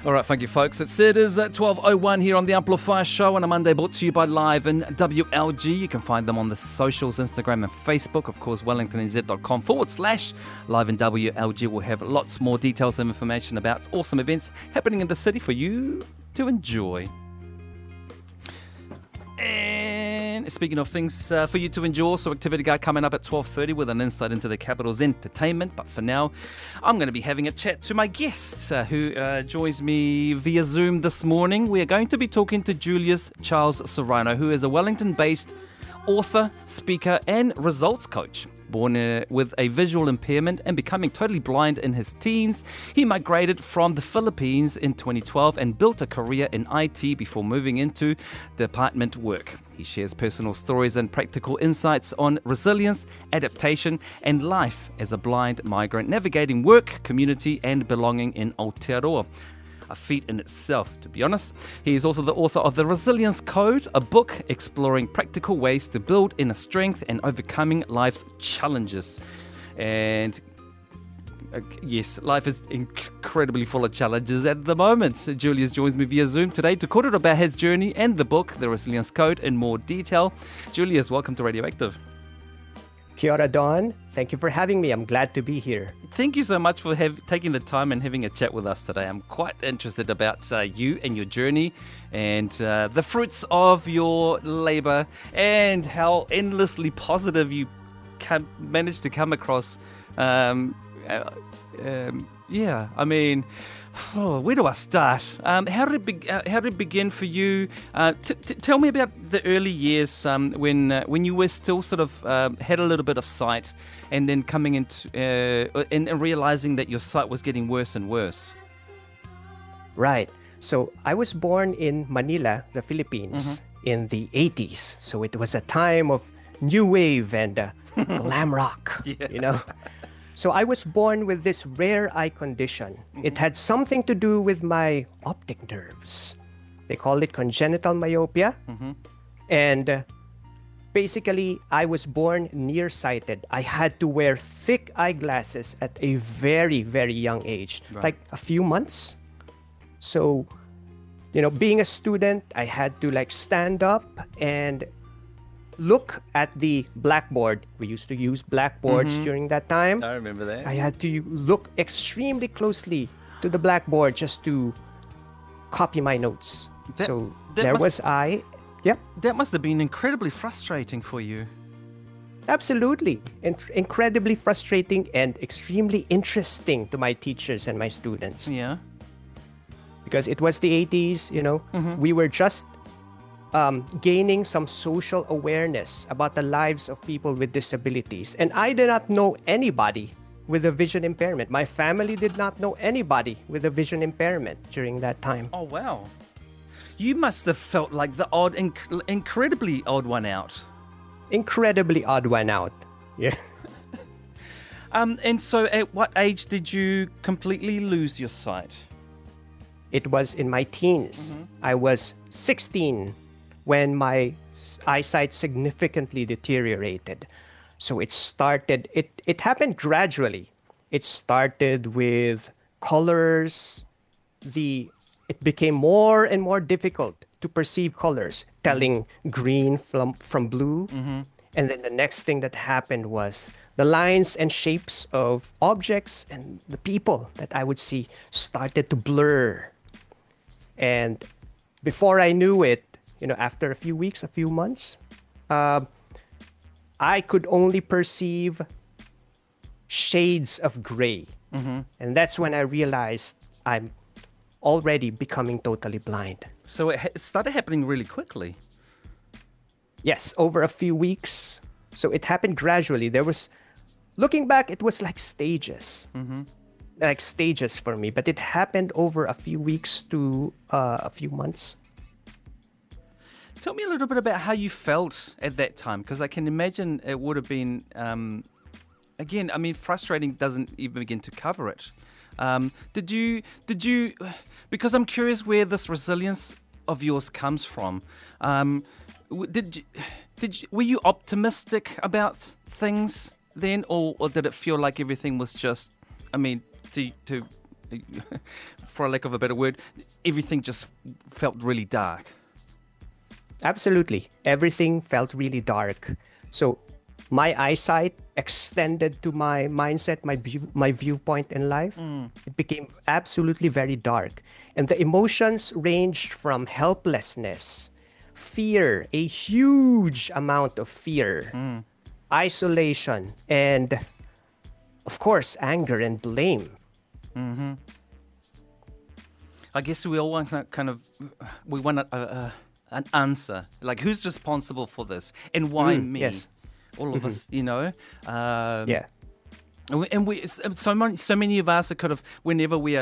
All right, thank you, folks. It is at 12:01 here on the Amplifier show on a Monday, brought to you by Live and WLG. You can find them on the socials, Instagram and Facebook. Of course, wellingtonnz.com/Live and WLG will have lots more details and information about awesome events happening in the city for you to enjoy. And speaking of things for you to enjoy, so Activity Guide coming up at 12:30 with an insight into the capital's entertainment. But for now, I'm going to be having a chat to my guest who joins me via Zoom this morning. We are going to be talking to Julius Charles Serrano, who is a Wellington-based author, speaker and results coach. Born with a visual impairment and becoming totally blind in his teens, he migrated from the Philippines in 2012 and built a career in IT before moving into department work. He shares personal stories and practical insights on resilience, adaptation, and life as a blind migrant, navigating work, community, and belonging in Aotearoa. A feat in itself, to be honest. He is also the author of The Resilience Code, a book exploring practical ways to build inner strength and overcoming life's challenges. And yes, life is incredibly full of challenges at the moment. So Julius joins me via Zoom today to talk about his journey and the book, The Resilience Code, in more detail. Julius, welcome to RadioActive. Kia ora, Don. Thank you for having me. I'm glad to be here. Thank you so much for taking the time and having a chat with us today. I'm quite interested about you and your journey and the fruits of your labor and how endlessly positive you managed to come across. Where do I start? How did it begin for you? Tell me about the early years when you were still sort of had a little bit of sight, and then coming into and realizing that your sight was getting worse and worse. Right. So I was born in Manila, the Philippines, in the 80s. So it was a time of new wave and glam rock, you know. So I was born with this rare eye condition. It had something to do with my optic nerves. They call it congenital myopia. And basically, I was born nearsighted. I had to wear thick eyeglasses at a very, very young age, like a few months. So, you know, being a student, I had to like stand up and look at the blackboard. We used to use blackboards during that time. I remember that. I had to look extremely closely to the blackboard just to copy my notes. That must have been incredibly frustrating for you. Absolutely. Incredibly frustrating and extremely interesting to my teachers and my students. Yeah. Because it was the 80s, you know, we were just gaining some social awareness about the lives of people with disabilities. And I did not know anybody with a vision impairment. My family did not know anybody with a vision impairment during that time. Oh, wow. You must have felt like the incredibly odd one out. Incredibly odd one out. Yeah. And so at what age did you completely lose your sight? It was in my teens. I was 16 when my eyesight significantly deteriorated. So it happened gradually. It started with colors. It became more and more difficult to perceive colors, telling green from blue. And then the next thing that happened was the lines and shapes of objects and the people that I would see started to blur. And before I knew it, you know, after a few weeks, a few months, I could only perceive shades of gray. And that's when I realized I'm already becoming totally blind. So it started happening really quickly. Yes, over a few weeks. So it happened gradually. Looking back, it was like stages. Like stages for me, but it happened over a few weeks to a few months. Tell me a little bit about how you felt at that time, because I can imagine it would have been, again, I mean, frustrating doesn't even begin to cover it. Did you, because I'm curious where this resilience of yours comes from. Were you optimistic about things then, or did it feel like everything was just, I mean, to for a lack of a better word, everything just felt really dark. Absolutely. Everything felt really dark. So my eyesight extended to my mindset, my viewpoint in life. It became absolutely very dark. And the emotions ranged from helplessness, fear, a huge amount of fear, isolation, and of course, anger and blame. I guess we all want we want an answer. Like, who's responsible for this and why me? Yes. All of us, you know. Yeah. And so many of us are kind of, whenever we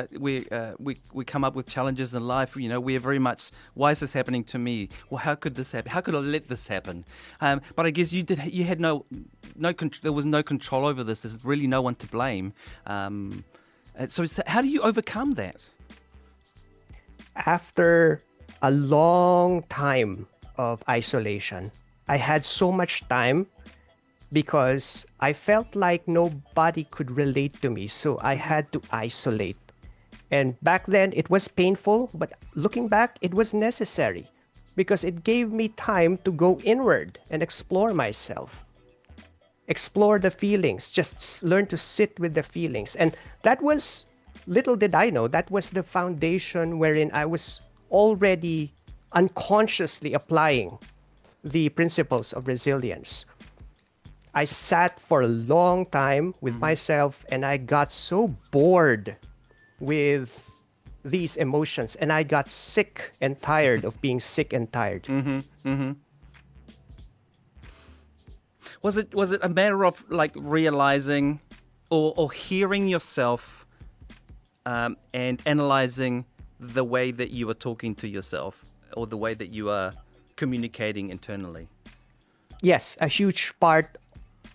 come up with challenges in life, you know, we're very much, why is this happening to me? Well, how could this happen? How could I let this happen? But I guess you had there was no control over this. There's really no one to blame. So how do you overcome that? After a long time of isolation, I had so much time because I felt like nobody could relate to me, so I had to isolate. And back then, it was painful, but looking back, it was necessary because it gave me time to go inward and explore myself, explore the feelings, just learn to sit with the feelings. And that was, little did I know, that was the foundation wherein I was already unconsciously applying the principles of resilience. I sat for a long time with myself and I got so bored with these emotions and I got sick and tired of being sick and tired. Was it a matter of like realizing or hearing yourself and analyzing the way that you are talking to yourself or the way that you are communicating internally? Yes, a huge part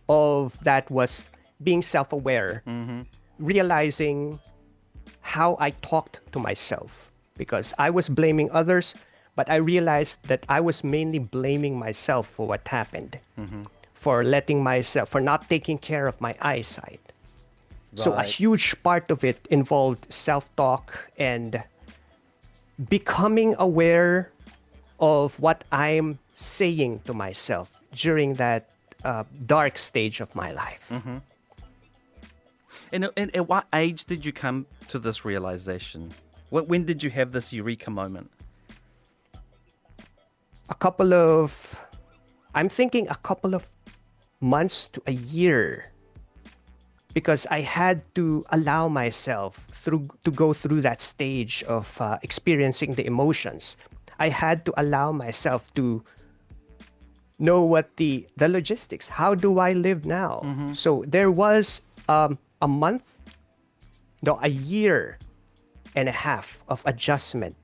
of that was being self-aware, realizing how I talked to myself, because I was blaming others, but I realized that I was mainly blaming myself for what happened, for not taking care of my eyesight. Right. So a huge part of it involved self-talk and becoming aware of what I'm saying to myself during that dark stage of my life. And at what age did you come to this realization? When did you have this eureka moment? I'm thinking a couple of months to a year, because I had to allow myself to go through that stage of experiencing the emotions. I had to allow myself to know what the logistics, how do I live now? So there was a year and a half of adjustment.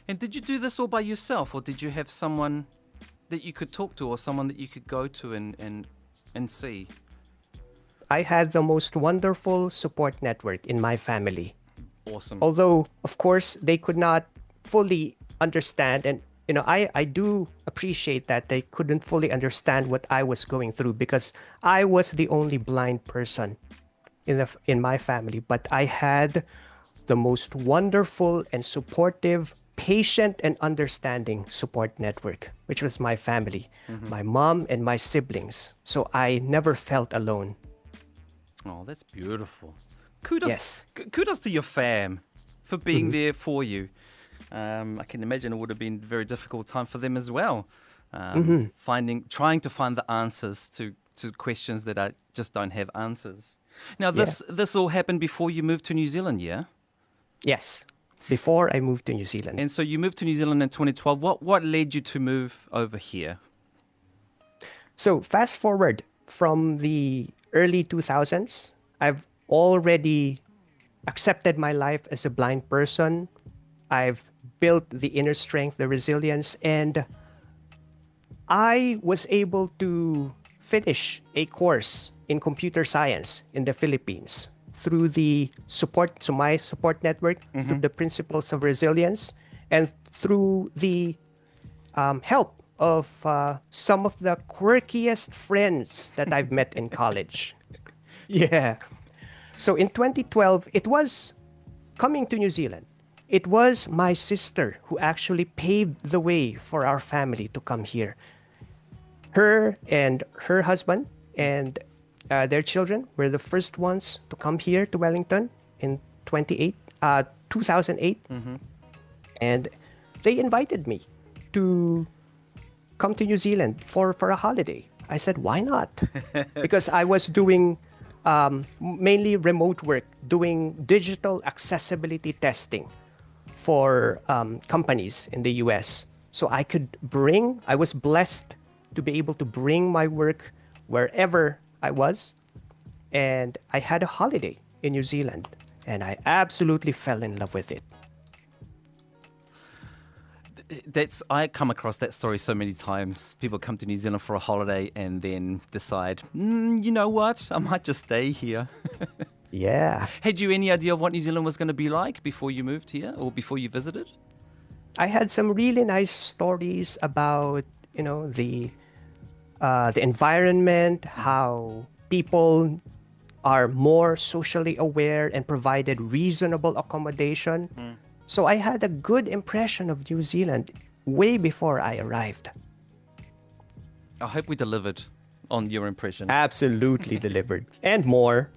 And did you do this all by yourself, or did you have someone that you could talk to or someone that you could go to and see? I had the most wonderful support network in my family. Awesome. Although, of course, they could not fully understand, and you know, I do appreciate that they couldn't fully understand what I was going through, because I was the only blind person in my family. But I had the most wonderful and supportive, patient and understanding support network, which was my family, my mom and my siblings. So I never felt alone. Oh, that's beautiful. Kudos, yes. Kudos to your fam for being there for you. I can imagine it would have been a very difficult time for them as well. Trying to find the answers to questions that I just don't have answers. Now, this all happened before you moved to New Zealand, yeah? Yes, before I moved to New Zealand. And so you moved to New Zealand in 2012. What led you to move over here? So fast forward from the early 2000s, I've already accepted my life as a blind person. I've built the inner strength, the resilience, and I was able to finish a course in computer science in the Philippines through my support network, through the principles of resilience, and through the help of some of the quirkiest friends that I've met in college. Yeah. So in 2012, it was coming to New Zealand. It was my sister who actually paved the way for our family to come here. Her and her husband and their children were the first ones to come here to Wellington in 2008. And they invited me to come to New Zealand for a holiday. I said, why not? Because I was doing mainly remote work, doing digital accessibility testing for companies in the US. So I was blessed to be able to bring my work wherever I was. And I had a holiday in New Zealand, and I absolutely fell in love with it. I come across that story so many times. People come to New Zealand for a holiday and then decide, you know what, I might just stay here. Yeah. Had you any idea of what New Zealand was going to be like before you moved here or before you visited? I had some really nice stories about, the environment, how people are more socially aware and provided reasonable accommodation. So I had a good impression of New Zealand way before I arrived. I hope we delivered on your impression. Absolutely delivered. And more.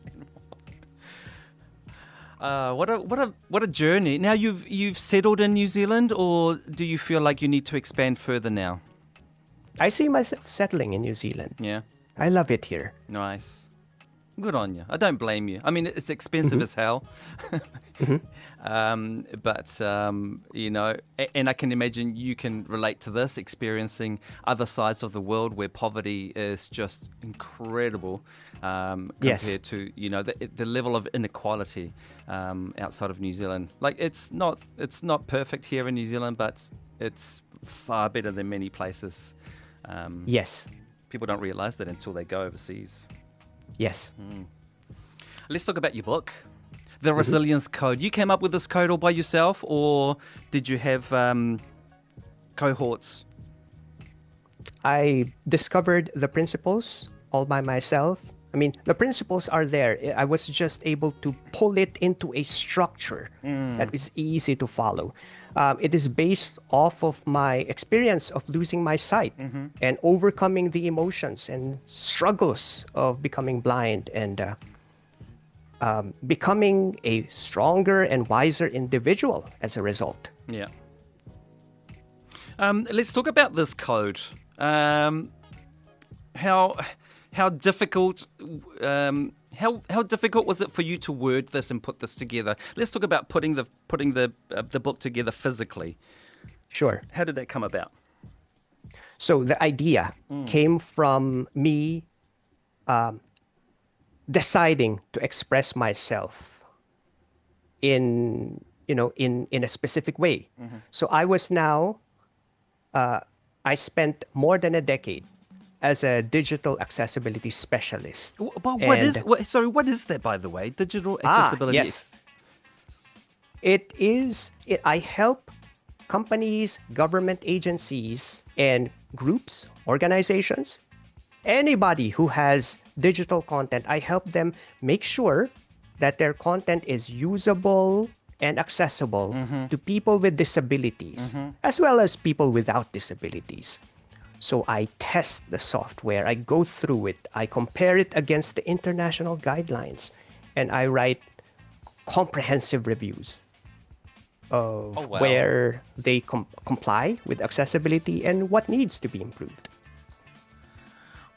What a journey. Now you've settled in New Zealand, or do you feel like you need to expand further now? I see myself settling in New Zealand. Yeah. I love it here. Nice. Good on you. I don't blame you. I mean, it's expensive as hell. But, and I can imagine you can relate to this, experiencing other sides of the world where poverty is just incredible compared to, the level of inequality outside of New Zealand. Like, it's not perfect here in New Zealand, but it's far better than many places. Yes. People don't realize that until they go overseas. Yes. Let's talk about your book, The Resilience Code. You came up with this code all by yourself, or did you have cohorts? I discovered the principles all by myself. I mean, the principles are there. I was just able to pull it into a structure that is easy to follow. It is based off of my experience of losing my sight and overcoming the emotions and struggles of becoming blind and becoming a stronger and wiser individual as a result. Yeah. Let's talk about this code. How difficult how difficult was it for you to word this and put this together? Let's talk about putting the book together physically. Sure. How did that come about? So the idea came from me deciding to express myself in a specific way. So I was now I spent more than a decade as a digital accessibility specialist. But what is that, by the way? Digital accessibility. Yes. I help companies, government agencies, and groups, organizations, anybody who has digital content. I help them make sure that their content is usable and accessible to people with disabilities, as well as people without disabilities. So I test the software, I go through it, I compare it against the international guidelines, and I write comprehensive reviews of where they comply with accessibility and what needs to be improved.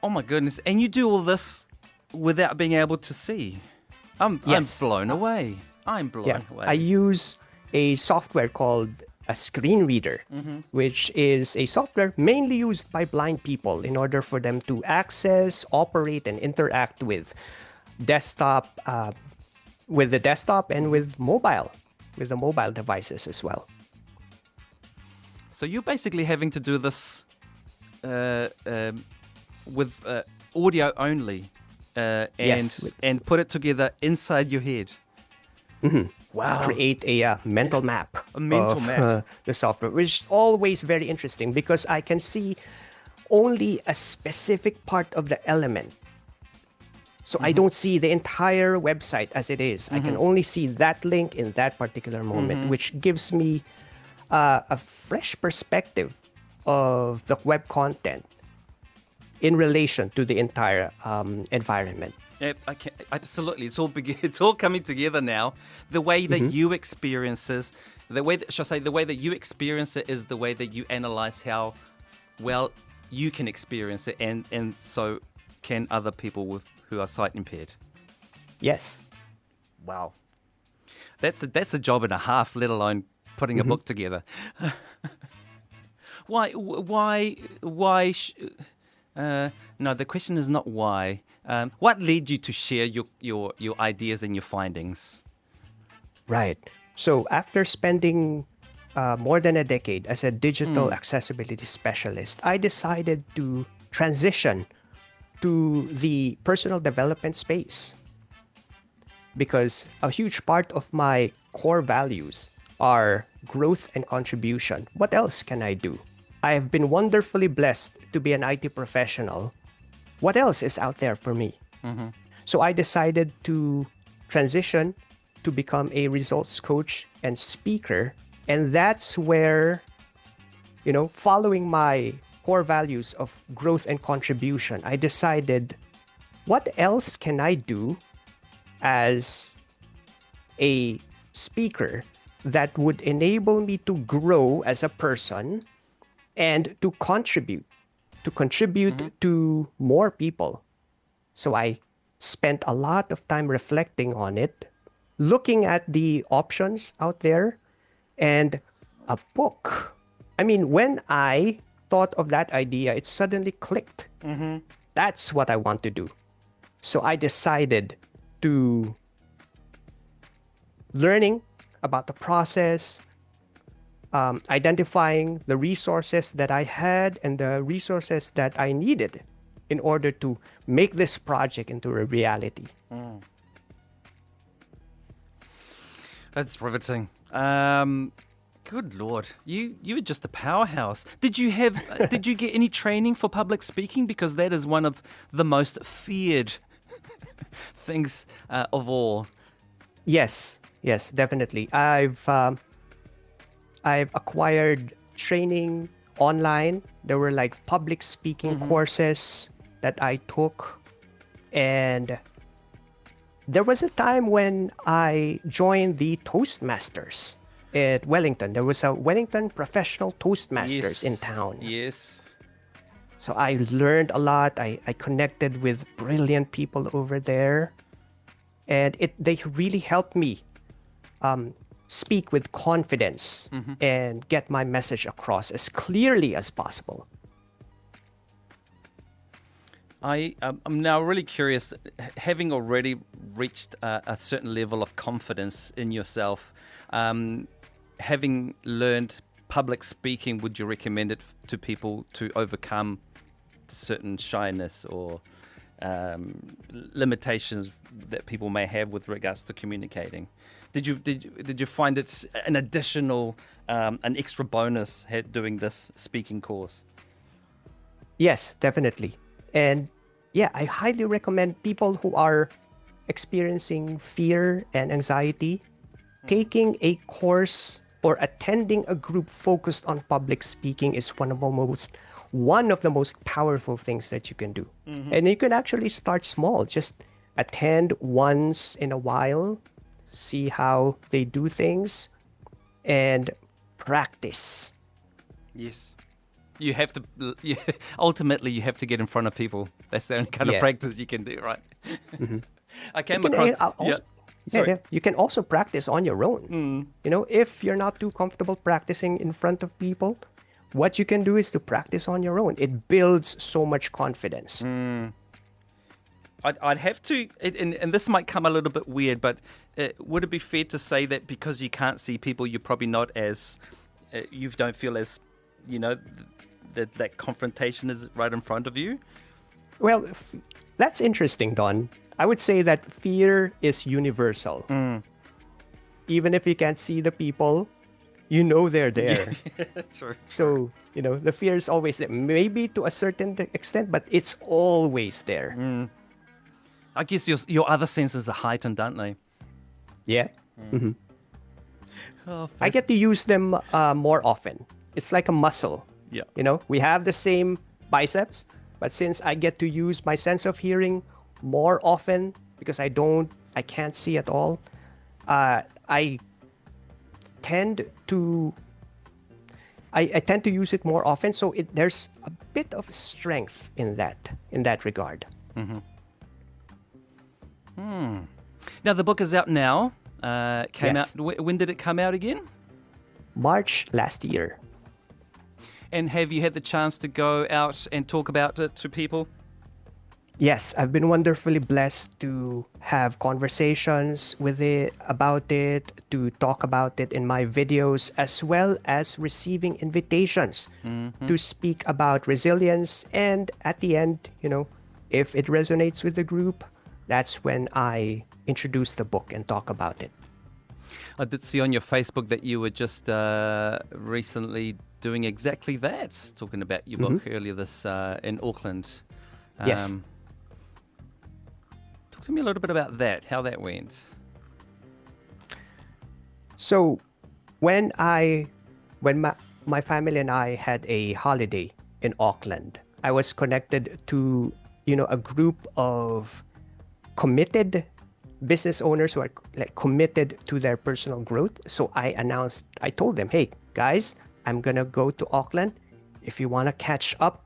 Oh my goodness. And you do all this without being able to see. I'm blown away. I'm blown away. I use a software called a screen reader, which is a software mainly used by blind people in order for them to access, operate, and interact with the desktop and with the mobile devices as well. So you're basically having to do this with audio only, and put it together inside your head. Wow! Create a mental map. The software, which is always very interesting because I can see only a specific part of the element. So I don't see the entire website as it is. I can only see that link in that particular moment, which gives me a fresh perspective of the web content in relation to the entire environment. Yeah, absolutely. It's all coming together now. The way that you experience it, the way that you experience it is the way that you analyze how well you can experience it, and so can other people who are sight impaired. Yes. Wow. That's a job and a half, let alone putting a book together. No, the question is not why. What led you to share your ideas and your findings? Right. So after spending more than a decade as a digital accessibility specialist, I decided to transition to the personal development space because a huge part of my core values are growth and contribution. What else can I do? I have been wonderfully blessed to be an IT professional. What else is out there for me? So I decided to transition to become a results coach and speaker. And that's where, following my core values of growth and contribution, I decided, what else can I do as a speaker that would enable me to grow as a person and to contribute to more people. So I spent a lot of time reflecting on it, looking at the options out there, and a book. I mean, when I thought of that idea, it suddenly clicked. That's what I want to do. So I decided to learning about the process, identifying the resources that I had and the resources that I needed in order to make this project into a reality. That's riveting. Good Lord, you were just a powerhouse. Did you get any training for public speaking? Because that is one of the most feared things of all. Yes, definitely. I've acquired training online. There were like public speaking courses that I took. And there was a time when I joined the Toastmasters at Wellington. There was a Wellington Professional Toastmasters in town. Yes. So I learned a lot. I connected with brilliant people over there. And they really helped me speak with confidence and get my message across as clearly as possible. I'm now really curious, having already reached a certain level of confidence in yourself, having learned public speaking, would you recommend it to people to overcome certain shyness or limitations that people may have with regards to communicating? Did you find it an additional, an extra bonus doing this speaking course? Yes, definitely. And yeah, I highly recommend people who are experiencing fear and anxiety taking a course or attending a group focused on public speaking is one of the most powerful things that you can do. And you can actually start small. Just attend once in a while, see how they do things, and practice. Yes. You have to, ultimately, you have to get in front of people. That's the only kind of practice you can do, right? I came across... You can also practice on your own. If you're not too comfortable practicing in front of people, what you can do is to practice on your own. It builds so much confidence. I'd have to, and this might come a little bit weird, but would it be fair to say that because you can't see people, you're probably not as, you don't feel as, that confrontation is right in front of you? Well, that's interesting, Don. I would say that fear is universal. Even if you can't see the people, they're there. True. So, the fear is always there. Maybe to a certain extent, but it's always there. I guess your other senses are heightened, don't they? Yeah. Mm-hmm. Oh, I get to use them more often. It's like a muscle. Yeah. You know, we have the same biceps, but since I get to use my sense of hearing more often because I can't see at all, I tend to I tend to use it more often. So there's a bit of strength in that regard. Now the book is out now. Came Yes. out. When did it come out again? March last year. And have you had the chance to go out and talk about it to people? Yes, I've been wonderfully blessed to have conversations about it, to talk about it in my videos, as well as receiving invitations to speak about resilience. And at the end, if it resonates with the group, that's when I introduce the book and talk about it. I did see on your Facebook that you were just recently doing exactly that, talking about your book earlier this in Auckland. Yes. Talk to me a little bit about that, how that went. So when my family and I had a holiday in Auckland, I was connected to, a group of committed business owners who are committed to their personal growth. So I told them, hey guys, I'm gonna go to Auckland. If you want to catch up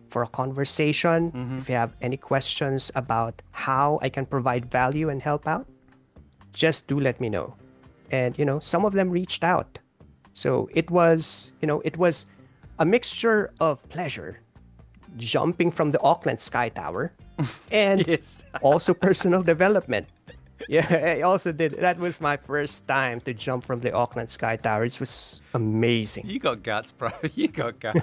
for a conversation, if you have any questions about how I can provide value and help out, just do let me know. And some of them reached out. So it was a mixture of pleasure, jumping from the Auckland Sky Tower, and Yes. also personal development. Yeah, I also did. That was my first time to jump from the Auckland Sky Tower. It was amazing. You got guts, bro. You got guts.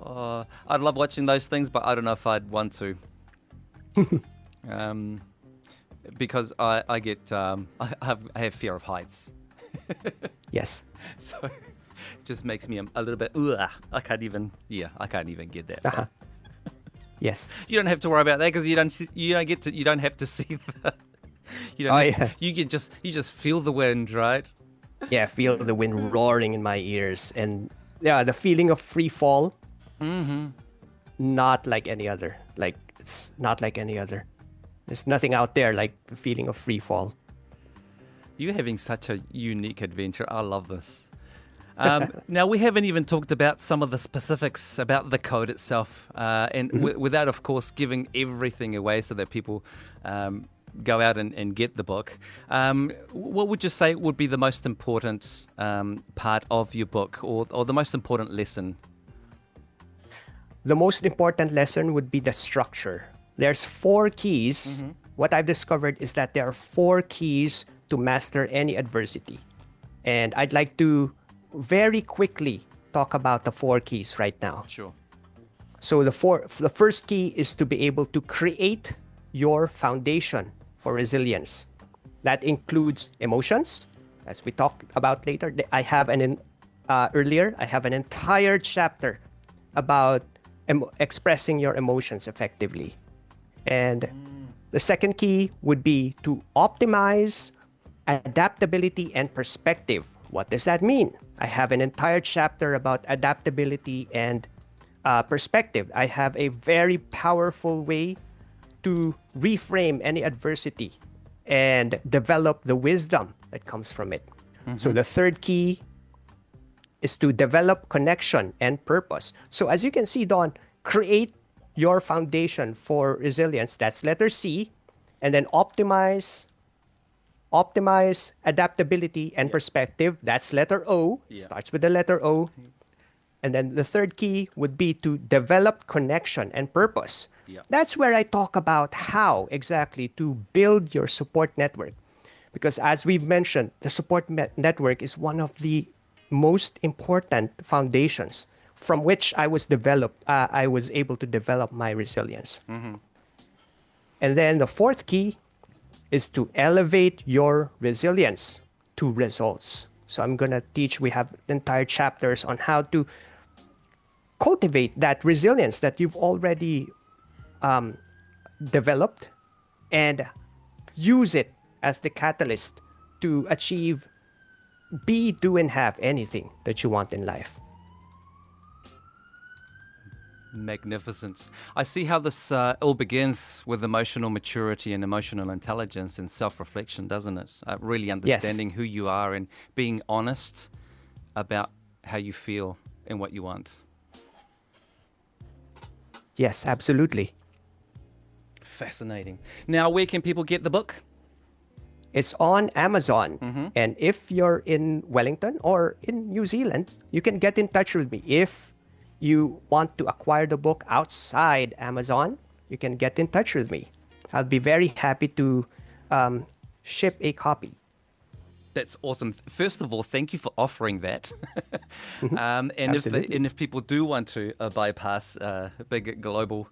Oh, I'd love watching those things, but I don't know if I'd want to. Because I get I have fear of heights. Yes. So it just makes me a little bit. Ugh, I can't even get that far. Yes. You don't have to worry about that because you don't have to see the. You just feel the wind, right? Yeah, feel the wind roaring in my ears, and the feeling of free fall. Not like any other. Like it's not like any other. There's nothing out there like the feeling of free fall. You're having such a unique adventure. I love this. Now, we haven't even talked about some of the specifics about the code itself, and without, of course, giving everything away so that people go out and get the book. What would you say would be the most important part of your book, or the most important lesson? The most important lesson would be the structure. There's 4 keys. What I've discovered is that there are 4 keys to master any adversity. And I'd like to very quickly talk about the 4 keys right now. Sure. So the first key is to be able to create your foundation for resilience. That includes emotions, as we talked about later. I have an entire chapter about expressing your emotions effectively. And the second key would be to optimize adaptability and perspective. What does that mean? I have an entire chapter about adaptability and perspective. I have a very powerful way to reframe any adversity and develop the wisdom that comes from it. So the third key is to develop connection and purpose. So as you can see, Don, create your foundation for resilience. That's letter C. And then optimize adaptability and perspective. That's letter O. It starts with the letter O. And then the third key would be to develop connection and purpose. That's where I talk about how exactly to build your support network. Because as we've mentioned, the support network is one of the most important foundations from which I was able to develop my resilience. And then the fourth key is to elevate your resilience to results. So I'm going to we have entire chapters on how to cultivate that resilience that you've already developed and use it as the catalyst to achieve, be, do, and have anything that you want in life. Magnificent. I see how this all begins with emotional maturity and emotional intelligence and self-reflection, doesn't it? Really understanding who you are and being honest about how you feel and what you want. Yes, absolutely. Fascinating. Now, where can people get the book? It's on Amazon. And if you're in Wellington or in New Zealand, you can get in touch with me. If you want to acquire the book outside Amazon, you can get in touch with me. I'll be very happy to ship a copy. That's awesome. First of all, thank you for offering that. And if people do want to bypass a big global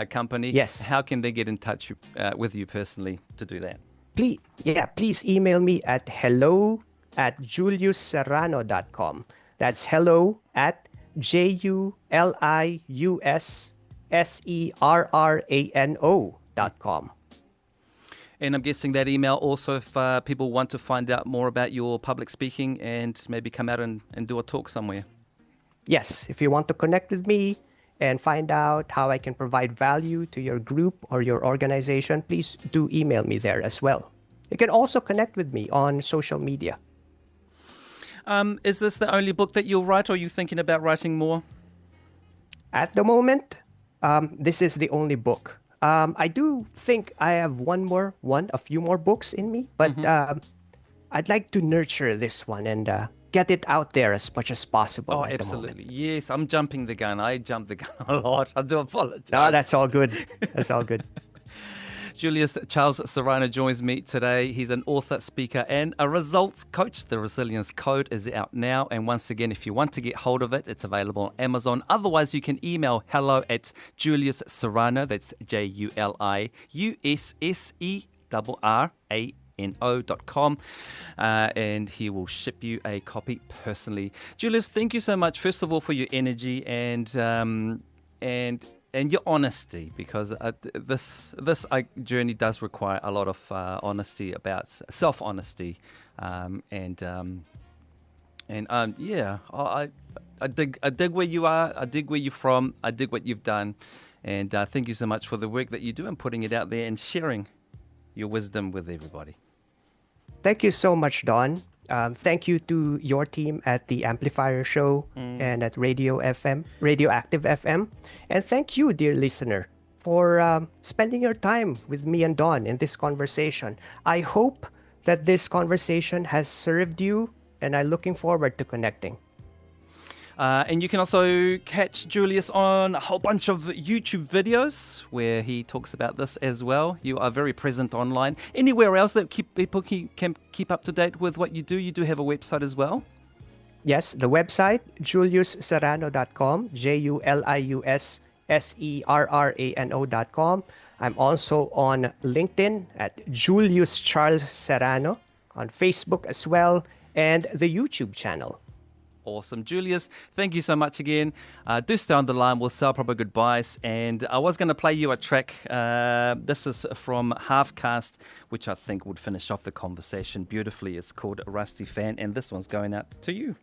company, how can they get in touch with you personally to do that? Please email me at hello@juliusserrano.com. That's hello@juliusserrano.com. And I'm guessing that email also, if people want to find out more about your public speaking and maybe come out and do a talk somewhere. Yes, if you want to connect with me and find out how I can provide value to your group or your organization, please do email me there as well. You can also connect with me on social media. Is this the only book that you'll write, or are you thinking about writing more? At the moment, this is the only book. I do think I have a few more books in me, but I'd like to nurture this one and get it out there as much as possible. Oh, absolutely. Yes, I'm jumping the gun. I jump the gun a lot. I do apologize. No, that's all good. That's all good. Julius Charles Serrano joins me today. He's an author, speaker, and a results coach. The Resilience Code is out now. And once again, if you want to get hold of it, it's available on Amazon. Otherwise, you can email hello@juliusserrano. That's JuliusSerrano.com, and he will ship you a copy personally. Julius, thank you so much, first of all, for your energy and your honesty, because this journey does require a lot of honesty, about self-honesty, I dig where you are, I dig where you're from, I dig what you've done, and thank you so much for the work that you do and putting it out there and sharing your wisdom with everybody. Thank you so much, Don. Thank you to your team at the Amplifier show and at RadioActive FM. And thank you, dear listener, for spending your time with me and Don in this conversation. I hope that this conversation has served you, and I'm looking forward to connecting. And you can also catch Julius on a whole bunch of YouTube videos where he talks about this as well. You are very present online. Anywhere else that people can keep up to date with what you do have a website as well? Yes, the website, juliusserrano.com, JuliusSerrano.com. I'm also on LinkedIn at Julius Charles Serrano, on Facebook as well, and the YouTube channel. Awesome. Julius, thank you so much again. Do stay on the line. We'll say our proper goodbyes. And I was going to play you a track. This is from Half Caste, which I think would finish off the conversation beautifully. It's called Rusty Fan, and this one's going out to you.